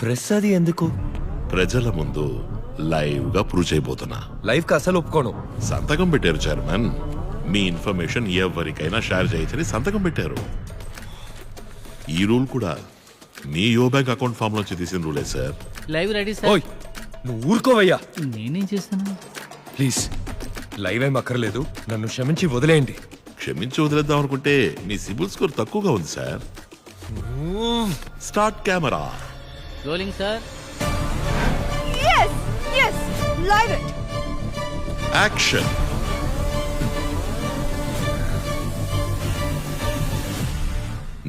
Press అది ఎందుకు? ప్రజల ముందు లైవ్ గా ప్రూవ్ చేయబోతున్నా. లైవ్ కి అసలు ఒప్పుకోను. సంతకం పెట్టారు చైర్మన్. మీ ఇన్ఫర్మేషన్ ఎవరికైనా షేర్ చేయొచ్చని సంతకం పెట్టారు. ఈ రూల్ కూడా మీ యో బ్యాంక్ అకౌంట్ ఫామ్ నుంచి తీసిన రూలే సార్. Live ready sir. ఓయ్ నువ్వు ఊరుకోవయ్యా. నేనేం చేస్తాను? ప్లీజ్ లైవ్ ఏం అక్కర్లేదు, నన్ను క్షమించి వదిలేయండి. క్షమించి వదిలేద్దాం అనుకుంటే మీ సిబిల్ స్కోర్ తక్కువగా ఉంది sir. Start camera. Rolling sir. Yes, yes, live it. Action.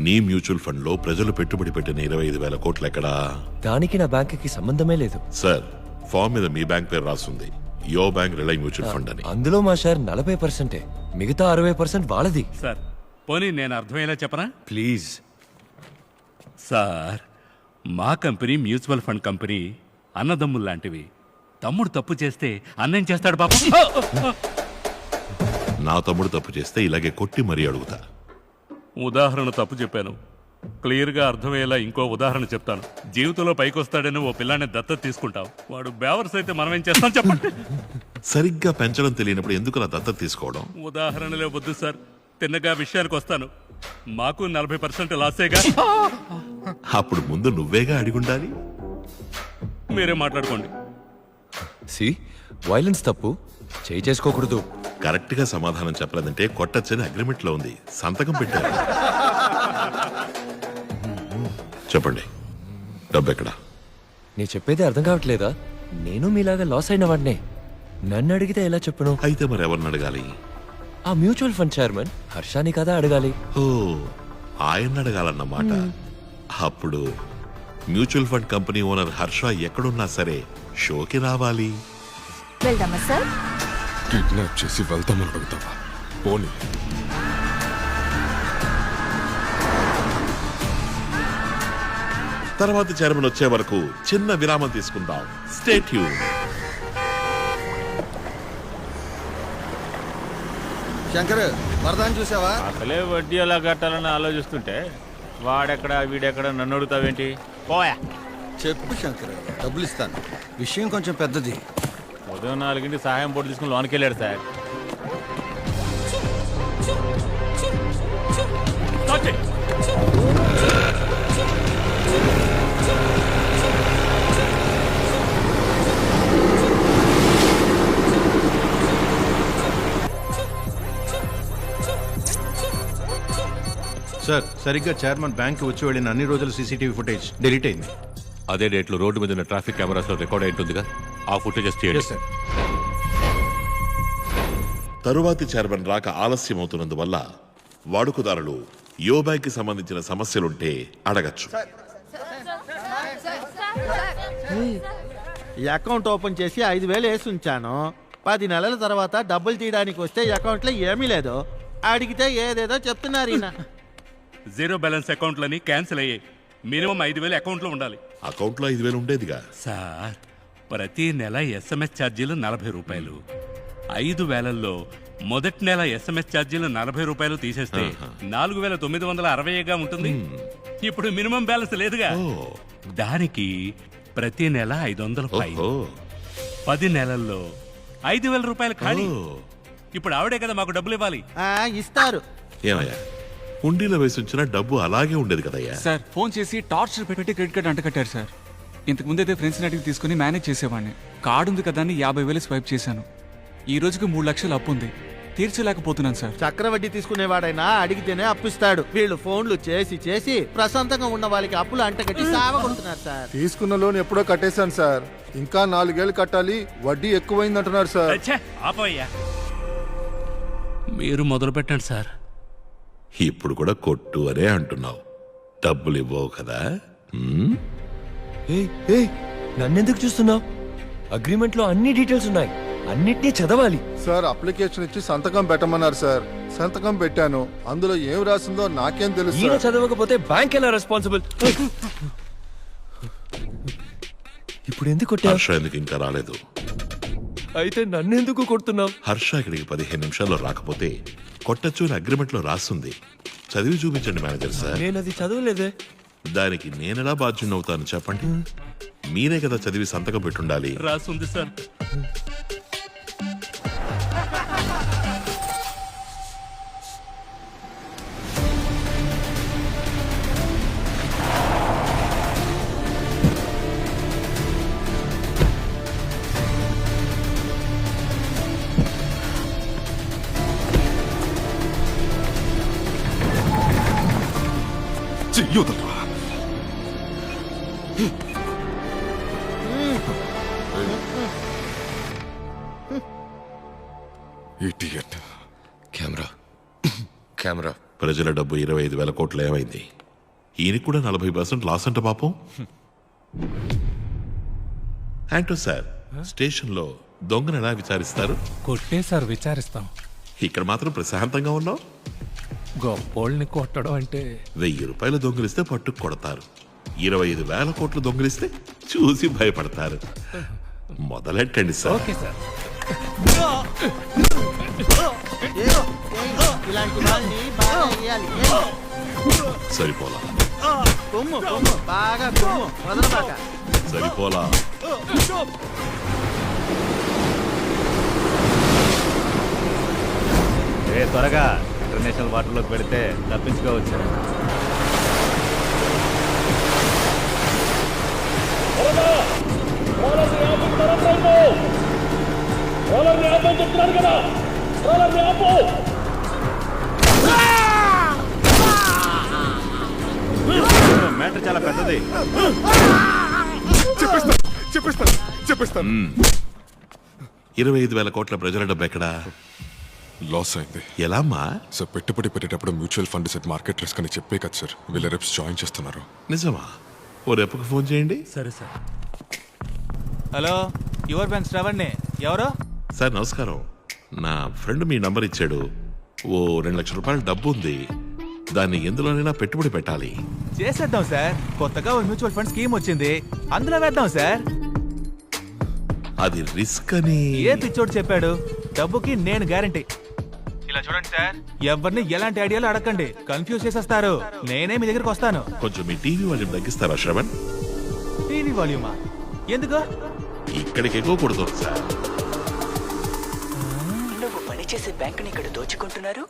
నీ మ్యూచువల్ ఫండ్ లో ప్రజలు పెట్టుబడి పెట్టిన 25,000 కోట్లు ఎక్కడా? దానికి నా బ్యాంకుకి సంబంధమే లేదు సార్, ఫామ్ మీద మీ బ్యాంక్ పేరు రాస్తుంది, యో బ్యాంక్ రిలై మ్యూచువల్ ఫండ్ అని. అందులో మా షేర్ 40%, మిగతా 60% వాళ్ళది. సార్ పోనీ నేను అర్థమయ్యేలా చెప్పనా? ప్లీజ్ సార్, మా కంపెనీ మ్యూచువల్ ఫండ్ కంపెనీ అన్నదమ్ములు లాంటివి. తమ్ముడు తప్పు చేస్తే అన్నేం చేస్తాడు పాపం. నా తమ్ముడు తప్పు చేస్తే ఇలాగే కొట్టి మరీ అడుగుతా. ఉదాహరణ తప్పు చెప్పాను, క్లియర్గా అర్థమయ్యేలా ఇంకో ఉదాహరణ చెప్తాను. జీవితంలో పైకొస్తాడని ఓ పిల్లాన్ని దత్తత తీసుకుంటాం, వాడు బేవర్స్ అయితే మనం ఏం చేస్తాం చెప్పండి. సరిగ్గా పెంచడం తెలియనప్పుడు ఎందుకు నా దత్తత తీసుకోవడం? ఉదాహరణలే వద్దు సార్, తిన్నగా విషయానికి వస్తాను. మాకు 40% లాసేగా. అప్పుడు ముందు నువ్వేగా అడిగుండాలి. మీరే మాట్లాడుకోండి. సి వైలెన్స్ తప్పు, చేయి చేసుకోకూడదు. కరెక్ట్ గా సమాధానం చెప్పలేదంటే కొట్టచ్చని అగ్రిమెంట్ లో ఉంది, సంతకం పెట్టారు. చెప్పండి, డబ్బు ఎక్కడా? నీ చెప్పేది అర్థం కావట్లేదా? నేను మీలాగా లాస్ అయిన వాడినే. నన్ను అడిగితే ఎలా చెప్పను? అయితే మరి ఎవరిని అడగాలి? ఆ మ్యూచువల్ ఫండ్ చైర్మన్ హర్షాని కదా అడగాలి. ఓ, ఆయన అడగాలన్నమాట. అప్పుడు mutual fund company owner Harsha ఎక్కడున్నా సరే షోకి రావాలి. వెళ్దామా సార్? కిడ్నాప్ చేసి వెళ్తామని అడుగుతావా? పోనీ. తర్వాత చైర్మన్ వచ్చే వరకు చిన్న విరామం తీసుకుందాం. Stay tune. శంకర్, వరదాన్ని చూసావా? అసలే వడ్డీ ఎలా కట్టాలని ఆలోచిస్తుంటే వాడెక్కడ వీడెక్కడ నన్ను అడుగుతావేంటి? పోయా. చెప్పు శంకర్, డబ్బులు ఇస్తాను. విషయం కొంచెం పెద్దది. ఉదయం 4 సహాయం పోటీ తీసుకుని లోనికి వెళ్ళాడు సార్. సార్, సరిగ్గా చైర్మన్ బ్యాంక్ వచ్చి వెళ్ళిన అన్ని రోజుల సీసీటీవీ ఫుటేజ్ డిలీట్ అయింది. అదే డేట్లో రోడ్డు మీద ఉన్న ట్రాఫిక్ కెమెరాస్ లో రికార్డ్ అయి ఉంటుందిగా, ఆ ఫుటేజెస్ చేయండి. సార్. తరువాతి చైర్మన్ రాక ఆలస్యం అవుతున్నందువల్ల వాడుకదారులు యో బ్యాంక్ కి సంబంధించిన సమస్యలుంటే అడగచ్చు. ఈ అకౌంట్ ఓపెన్ చేసి 5,000 వేసి ఉంచాను. 10 నెలల తర్వాత డబ్బులు తీయడానికి వస్తే అకౌంట్లో ఏమీ లేదు. అడిగితే ఏదేదో చెప్తున్నారు ఈయన. జీరో బ్యాలెన్స్ అకౌంట్లని క్యాన్సిల్ అయ్యాయి. మినిమం 5,000 అకౌంట్లో ఉండాలి. అకౌంట్లో 5,000 ఉండేదిగా సార్, ప్రతి నెల SMS ఛార్జీలు 40 రూపాయలు. 5,000లో మొదటి నెల SMS ఛార్జీలు 40 రూపాయలు తీసేస్తే 4,960గా ఉంటుంది. ఇప్పుడు మినిమం బ్యాలెన్స్ లేదుగా, దానికి ప్రతి నెల 500 పై. 10 నెలల్లో 5,000 రూపాయలు ఖాళీ. ఇప్పుడు ఆవిడే కదా మాకు డబ్బులు ఇవ్వాలి. ఇస్తారు. ఏమయ్యా, హుండీలో వేసి ఉంచిన డబ్బు అలాగే ఉండేది కదయ్యా. సార్, ఫోన్ చేసి టార్చర్ పెట్టి క్రెడిట్ కార్డ్ అంటకట్టారు సార్. ఇంతకు ముందైతే ఫ్రెండ్స్ని అడిగి తీసుకుని మేనేజ్ చేసేవాడిని. కార్డు ఉంది కదా అని 50,000 స్వైప్ చేశాను. ఈ రోజుకి 3 లక్షలు అప్పు ఉంది, తీర్చలేకపోతున్నాను సార్. చక్రవడ్డీ తీసుకునేవాడైనా అడిగితేనే అప్పిస్తాడు. వీళ్ళు ఫోన్లు చేసి చేసి ప్రశాంతంగా ఉన్న వాళ్ళకి అప్పులు అంటగట్టి సావగొడుతున్నారు సార్. తీసుకున్న లోన్ ఎప్పుడో కట్టేశాను సార్. ఇంకా 4 ఏళ్ళు కట్టాలి, వడ్డీ ఎక్కువైంది అంటున్నారు సార్. ఆపయ్యా, మీరు మొదలు పెట్టండి సార్. ఇప్పుడు కూడా కొట్టు అనే అంటున్నావు, డబ్బులు ఇవ్వవు కదా? నన్నెందుకు చూస్తున్నావు? అగ్రిమెంట్ లో అన్ని డీటెయిల్స్ ఉన్నాయి, అన్నిటినీ చదవాలి. సార్, అప్లికేషన్ ఇచ్చి సంతకం పెట్టమన్నారు సార్. సంతకం పెట్టాను, అందులో ఏం రాసిందో నాకేం తెలుసు ఈయన సార్. చదవకపోతే బ్యాంక్ ఎలా రెస్పాన్సిబుల్? ఇప్పుడు ఎందుకు కొట్టావు? హర్ష ఎందుకు ఇంకా రాలేదు? అయితే నన్నెందుకు కొడుతున్నావు? హర్ష ఇక్కడికి 15 నిమిషాల్లో రాకపోతే కొట్టచ్చు అని అగ్రిమెంట్ లో రాస్తుంది. చదివి చూపించండి మేనేజర్ సార్. నేను అది చదవలేదే. దానికి నేనెలా బాధ్యున్నవుతాను చెప్పండి? మీరే కదా చదివి సంతకం పెట్టుండాలి. రాసుంది సార్. Camera camera. ప్రజల డబ్బు 25,000 కోట్లు ఏమైంది? ఈయనకి కూడా 40% లాస్ అంట పాపం. యాంటో సార్, స్టేషన్లో దొంగను ఎలా విచారిస్తారు? కొట్టే సార్ విచారిస్తాం. ఇక్కడ మాత్రం ప్రశాంతంగా ఉన్నావు. గొప్పోళ్ళని కొట్టడం అంటే 1000 రూపాయలు దొంగిలిస్తే పట్టుకు కొడతారు. 25,000 కోట్లు దొంగిలిస్తే చూసి భయపడతారు. మొదలెట్టండి సార్. Okay sir. ఇలాంటి వాళ్ళని బాగా వేయాలి. సరిపోలా కొమ్ము కొమ్ము బాగా కొమ్ము వదలబాక. సరిపోలా. త్వరగా ఇంటర్నేషనల్ వాటర్లోకి పెడితే తప్పించుకోవచ్చు. మ్యాటర్ చాలా పెద్దది. చెప్పేస్తాను. 25,000 కోట్ల ప్రజల డబ్బు ఎక్కడా? లాస్ అయింది. ఎలా అమ్మా? సార్ పెట్టుబడి పెట్టేటప్పుడు mutual fund set market risk అని చెప్పే కదా సార్ వీళ్ళ రెప్స్ జాయిన్ చేస్తున్నారు. నిజమా? ఓ రెప్పుకు ఫోన్ చేయండి. సరే సార్. హలో, యువర్ బ్యాంక్ శ్రవణ్ణి. ఎవరు? సార్ నమస్కారం. నా ఫ్రెండ్ మీ నంబర్ ఇచ్చాడు. ఓ 2 లక్షల రూపాయల డబ్బు ఉంది. దాన్ని ఎందులోనైనా పెట్టుబడి పెట్టాలి. చేసేద్దాం సార్. కొత్తగా ఒక మ్యూచువల్ ఫండ్ స్కీమ్ వచ్చింది, అందులో వేద్దాం సార్. అది రిస్క్ అని ఏ పిచ్చోడు చెప్పాడు? డబ్బుకి నేను గ్యారంటీ. ఇలా చూడండి సార్, ఎవరిని ఎలాంటి ఐడియాలు అడగండి, కన్ఫ్యూజ్ చేసేస్తారు. నేనే మీ దగ్గరికి వస్తాను. కొంచెం మీ టీవీ వాల్యూమ్ తగ్గిస్తారా శ్రవణ్? టీవీ వాల్యూమా? ఎందుకు? ఇక్కడికి ఎక్కువ కొడుతుంది సార్. నువ్వు పనిచేసే బ్యాంకుని ఇక్కడ దోచుకుంటున్నారు.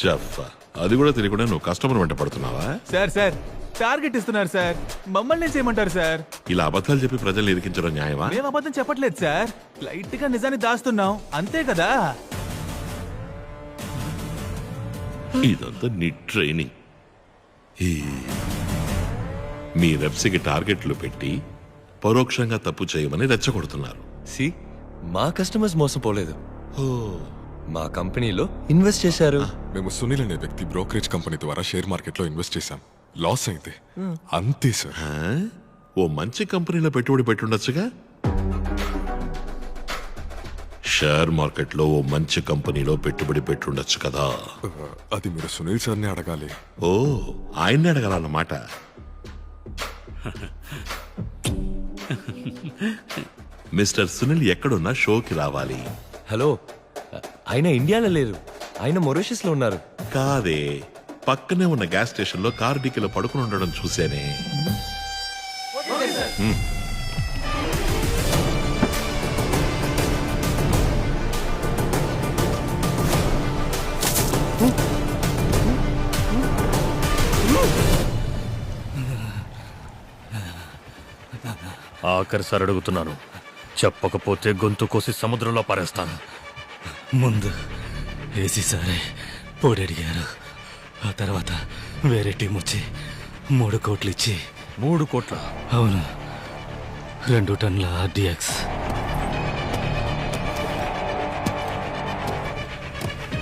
చెప్ప అది కూడా తెలియకుండా నువ్వు కస్టమర్ వెంట పడుతున్నావా? సార్ సార్ టార్గెట్ ఇస్తున్నారు సార్. మమ్మల్ని ఏం చేయమంటారు సార్? ఇలా అబద్ధాలు చెప్పి ప్రజల్ని ఇరికించడం న్యాయమా? మేము అబద్ధం చెప్పట్లేదు సార్, లైట్ గా నిజాన్ని దాస్తున్నాం అంతే కదా. ఇదంతా నీ ట్రైనింగ్. మీ రెప్స్కి టార్గెట్లు పెట్టి పరోక్షంగా తప్పు చేయమని రెచ్చగొడుతున్నారు. సి మా కస్టమర్స్ మోసపోలేదు. మా కంపెనీలో ఇన్వెస్ట్ చేశారు. మేము సునీల్ అనే వ్యక్తి బ్రోకరేజ్ కంపెనీ ద్వారా షేర్ మార్కెట్ లో ఇన్వెస్ట్ చేశాం. లాస్ అయింది అంతే సార్. ఓ మంచి కంపెనీలో పెట్టుబడి పెట్టుండొచ్చుగా. షేర్ మార్కెట్ లో ఓ మంచి కంపెనీలో పెట్టుబడి పెట్టుండొచ్చు కదా. అది మీరు సునీల్ సార్ని అడగాలి. ఓ ఆయన్ని అడగాలన్నమాట. మిస్టర్ సునీల్ ఎక్కడున్నా షోకి రావాలి. హలో, ఆయన ఇండియాలో లేరు, ఆయన మొరీషియస్ లో ఉన్నారు. కాదే, పక్కనే ఉన్న గ్యాస్ స్టేషన్ లో కారు డిక్కీలో పడుకుని ఉండడం చూసేనే. ఆఖరిసారి అడుగుతున్నాను, చెప్పకపోతే గొంతు కోసి సముద్రంలో పారేస్తాను. ముందు ఏసీ సారే పొడి అడిగారు, ఆ తర్వాత వేరే టీం వచ్చి 3 కోట్లు ఇచ్చి. 3 కోట్ల? అవును, 2 టన్నుల ఆర్డిఎక్స్.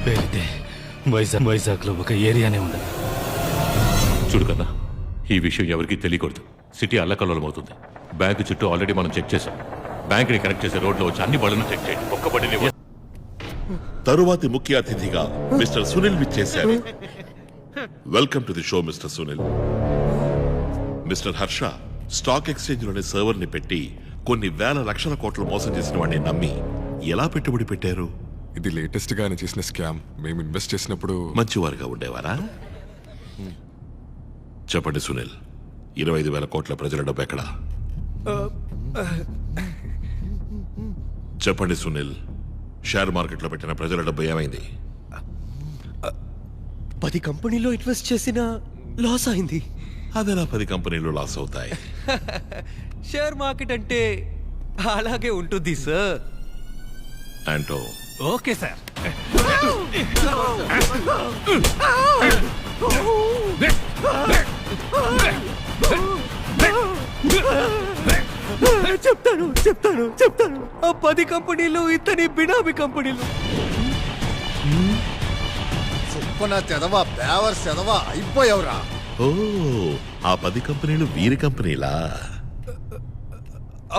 పేరితే వైజాగ్లో ఒక ఏరియానే ఉండదు. చూడు కన్నా, ఈ విషయం ఎవరికీ తెలియకూడదు. సిటీ అల్లకల్లోలమవుతుంది. బ్యాంకు చుట్టూ ఆల్రెడీ మనం చెక్ చేసాం. బ్యాంకుని కనెక్ట్ చేసే రోడ్లో వచ్చి అన్ని బడులను చెక్ చేయండి. ఒక్క బడిని. తరువాతి ముఖ్య అతిథిగా మిస్టర్ సునీల్ విచ్చేశారు. Welcome to the show mister Sunil. Mister Harsha stock exchange లోని సర్వర్ ని పెట్టి కొన్ని వేల లక్షల కోట్లు మోసం చేసిన వాడిని నమ్మి ఎలా పెట్టుబడి పెట్టారు? ఇది లేటెస్ట్ గా ఆయన చేసిన స్కామ్. మేము ఇన్వెస్ట్ చేసినప్పుడు మంచివారుగా ఉండేవారా? చెప్పండి సునీల్, 25,000 కోట్ల ప్రజల డబ్బు ఎక్కడ? చెప్పండి సునీల్, షేర్ మార్కెట్లో పెట్టిన ప్రజల డబ్బు ఏమైంది? 10 కంపెనీలో ఇన్వెస్ట్ చేసిన లాస్ అయింది. అదెలా 10 కంపెనీలు లాస్ అవుతాయి? షేర్ మార్కెట్ అంటే అలాగే ఉంటుంది సార్. Anto, okay sir. చెప్తాను. ఆ 10 కంపెనీలు ఇతని బినామీ కంపెనీలు. సుప్పన తెదవా, బేవర్ సెదవా అయిపోయావురా. ఓ, ఆ 10 కంపెనీలు వీరి కంపెనీలా?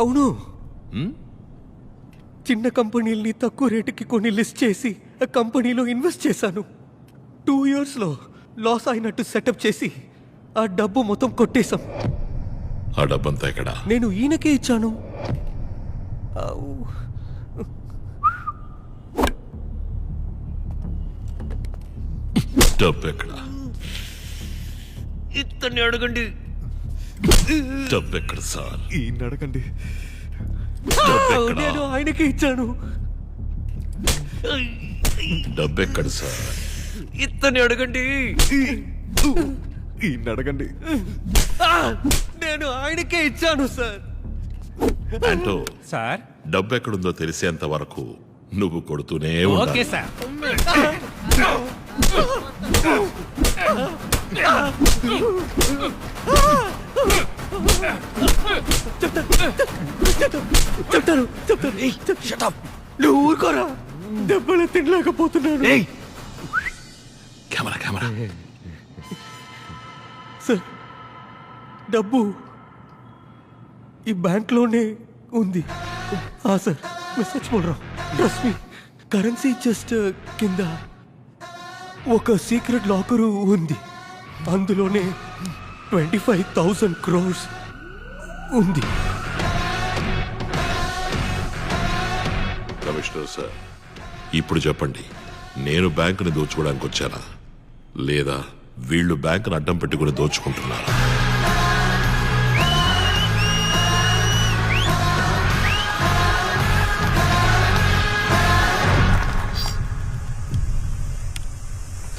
అవును. చిన్న కంపెనీల్ని తక్కువ రేటుకి కొన్ని లిస్ట్ చేసి ఆ కంపెనీలో ఇన్వెస్ట్ చేశాను. 2 years లో లాస్ అయినట్టు సెటప్ చేసి ఆ డబ్బు మొత్తం కొట్టేశాం. ఆ డబ్బంతా ఎక్కడ? నేను ఈయనకే ఇచ్చాను. డబ్బు ఎక్కడ? ఇతన్ని అడగండి. డబ్బు ఎక్కడ సార్? ఈయన అడగండి. నేను ఆయనకే ఇచ్చాను. డబ్బు ఎక్కడ సార్? ఇతన్ని అడగండి. ఈయన అడగండి. నేను ఆయనకే ఇచ్చాను సార్. యాంటో, సార్. డబ్బు ఎక్కడుందో తెలిసేంత వరకు నువ్వు కొడుతూనే ఓకే ఉండాలి. సార్. చెప్తాను. నువ్వు ఊరుకోరా. దెబ్బలు తినలేకపోతున్నాను. కెమెరా. సార్, డబ్బు ఈ బ్యాంక్లోనే ఉంది. సార్, मैं सच बोल रहा हूँ. Trust me. కరెన్సీ జస్ట్ కింద ఒక సీక్రెట్ లాకరు ఉంది. అందులోనే 25,000 crores ఉంది. కమిషనర్ సార్, ఇప్పుడు చెప్పండి, నేను బ్యాంకుని దోచుకోవడానికి వచ్చానా, లేదా వీళ్ళు బ్యాంకును అడ్డం పెట్టుకుని దోచుకుంటున్నారా?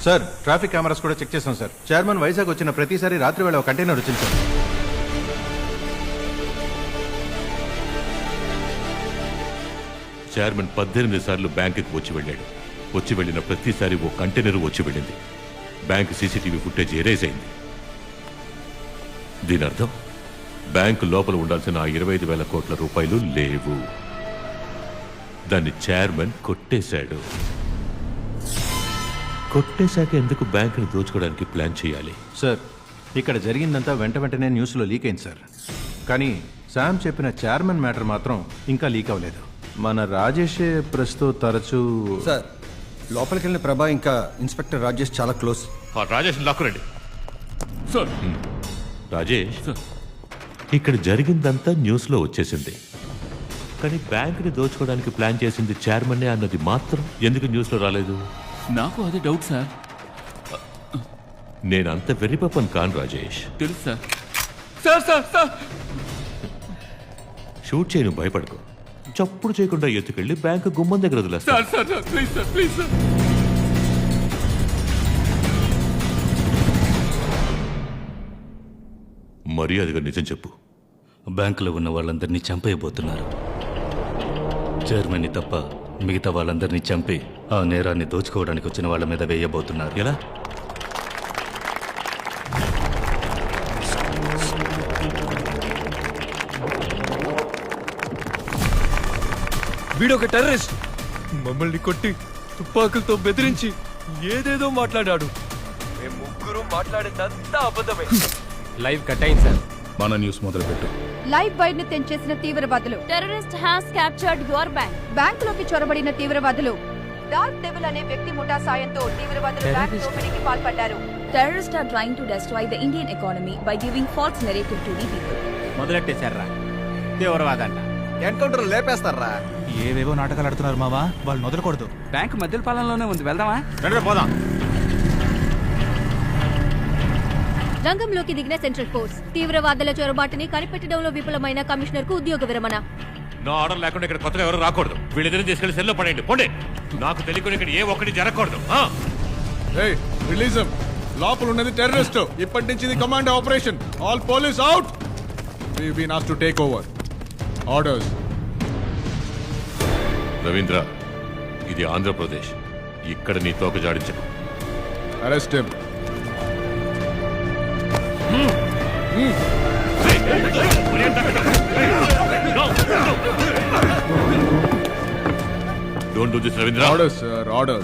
సార్, ట్రాఫిక్ కెమెరాస్ కూడా చెక్ చేసాం సార్. చైర్మన్ వైజాగ్ వచ్చిన ప్రతిసారి రాత్రి వేళ ఒక కంటైనర్ వచ్చింది సార్. చైర్మన్ 18 సార్లు బ్యాంకుకి వచ్చి వెళ్ళిన ప్రతిసారి ఓ కంటైనర్ వచ్చి వెళ్ళింది. బ్యాంక్ సీసీటీవీ ఫుటేజ్ ఎరేజ్ అయింది. దీని అర్థం బ్యాంకు లోపల ఉండాల్సిన ఆ 25,000 కోట్ల రూపాయలు లేవు. దాన్ని చైర్మన్ కొట్టేశాడు. కొట్టేశాక ఎందుకు బ్యాంకుని దోచుకోవడానికి ప్లాన్ చేయాలి? సార్, ఇక్కడ జరిగిందంతా వెంటనే న్యూస్లో లీక్ అయింది సార్. కానీ శామ్ చెప్పిన చైర్మన్ మ్యాటర్ మాత్రం ఇంకా లీక్ అవ్వలేదు. మన రాజేషే ప్రస్తుతం తరచూ సార్, లోపలికి వెళ్ళిన ప్రభా ఇంకా ఇన్స్పెక్టర్ రాజేష్ చాలా క్లోజ్. రాజేష్ లాక్కురండి. సార్. రాజేష్, ఇక్కడ జరిగిందంతా న్యూస్లో వచ్చేసింది. కానీ బ్యాంకుని దోచుకోవడానికి ప్లాన్ చేసింది చైర్మన్నే అన్నది మాత్రం ఎందుకు న్యూస్లో రాలేదు? నాకు అదే డౌట్ సార్. నేనంత వెర్రిపప్పని కాను రాజేష్. తెలుసు సార్. సార్. షూట్ చేయను, భయపడకు. చప్పుడు చేయకుండా ఎత్తుకెళ్ళి బ్యాంకు గుమ్మం దగ్గర వదిలేస్తా. Please sir. మర్యాదగా నిజం చెప్పు. బ్యాంకులో ఉన్న వాళ్ళందరినీ చంపేయబోతున్నారు. చైర్మన్ని తప్ప మిగతా వాళ్ళందరినీ చంపి ఆ నేరాన్ని దోచుకోవడానికి వచ్చిన వాళ్ళ మీద వేయబోతున్నారు. ఎలా? వీడొక టెర్రరిస్ట్. మమ్మల్ని కొట్టి తుపాకులతో బెదిరించి ఏదేదో మాట్లాడాడు. మేము ముగ్గురు మాట్లాడిందంతా అబద్ధమే. లైవ్ కట్ అయింది సార్. మన న్యూస్ మొదలుపెట్టు. లైవ్ వైర్ ని తెంచేసిన తీవ్రవాదులు. Terrorist has captured your bank. బ్యాంకులోకి చొరబడిన తీవ్రవాదులు డార్క్ డెవిల్ అనే వ్యక్తి ముఠా సాయంతో తీవ్రవాదులు బ్యాంక్ దోపిడీకి పాల్పడ్డారు. Terrorists are trying to destroy the Indian economy by giving false narrative to the people. మొదలెట్టేశారా తీవ్రవాదంట. ఎన్కౌంటర్ లేపేస్తారా? ఏవేవో నాటకాలు ఆడుతున్నారు మావా, వాళ్ళు వదలకూడదు. బ్యాంక్ మధ్య పాలనలోనే ఉంది, వెళ్దామా? పోదాం. రంగంలోకి దిగిన సెంట్రల్ ఫోర్స్. తీవ్రవాదుల చొరబాటుని కనిపెట్టడంలో విఫలమైన కమిషనర్ కు ఉద్యోగ విరమణ. నా ఆర్డర్ లేకుండా ఇక్కడ కొత్తగా ఎవరు రాకూడదు. వీళ్ళిద్దరిని తీసుకెళ్లి సెల్లో పడేయండి. పోండి. నాకు తెలియకుండా ఇక్కడ ఏ ఒక్కటి జరగకూడదు. రిలీజ్ లోపల ఉన్నది టెర్రరిస్ట్. ఇప్పటి నుంచి ఇది command operation. All police out. We been asked to take over orders. Ravindra, ఇది ఆంధ్రప్రదేశ్. ఇక్కడ నీ తోక జాడించకు. Arrest him. Don't do this Ravindra. Orders sir, orders.